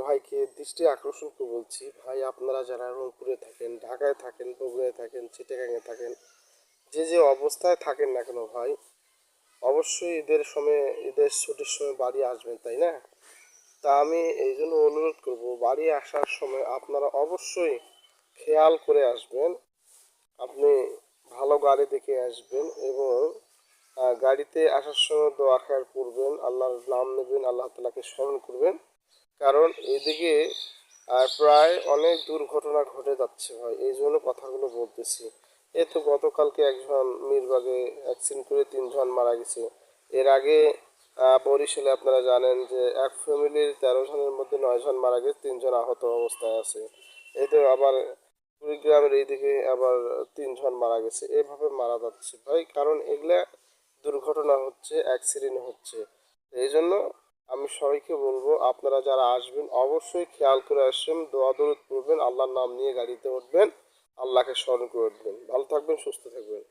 ভাইকে দৃষ্টি আকর্ষণ করে বলছি, ভাই আপনারা যারা রংপুরে থাকেন, ঢাকায় থাকেন, বগুড়ায় থাকেন, চিটাগাঙে থাকেন, যে যে অবস্থায় থাকেন না কেন ভাই, অবশ্যই ঈদের সময়, ঈদের ছুটির সময় বাড়ি আসবেন, তাই না? তা আমি এই জন্য অনুরোধ করব, বাড়ি আসার সময় আপনারা অবশ্যই খেয়াল করে আসবেন। আপনি ভালো গাড়ি দেখে আসবেন এবং গাড়িতে আসার সময় দোয়া খেয়াল করবেন, আল্লাহর নাম নেবেন, আল্লাহ তালাকে স্মরণ করবেন। কারণ এদিকে প্রায় অনেক দুর্ঘটনা ঘটে যাচ্ছে ভাই, এই জন্য কথাগুলো বলতেছি। এই তো গতকালকে একজন মিরবাগে অ্যাক্সিডেন্ট করে 3 জন মারা গেছে। এর আগে বরিশালে আপনারা জানেন যে এক ফ্যামিলির 13 জনের মধ্যে 9 জন মারা গেছে, 3 জন আহত অবস্থায় আছে। এই তো আবার কুড়িগ্রামের এইদিকে আবার 3 জন মারা গেছে, এভাবে মারা যাচ্ছে ভাই। কারণ এগুলা দুর্ঘটনা হচ্ছে, অ্যাক্সিডেন্ট হচ্ছে। এই জন্য আমি সবাইকে বলবো, আপনারা যারা আসবেন অবশ্যই খেয়াল করে আসবেন, দোয়া দরুদ পড়বেন, আল্লাহর নাম নিয়ে গাড়িতে উঠবেন, আল্লাহকে স্মরণ করে উঠবেন। ভালো থাকবেন, সুস্থ থাকবেন।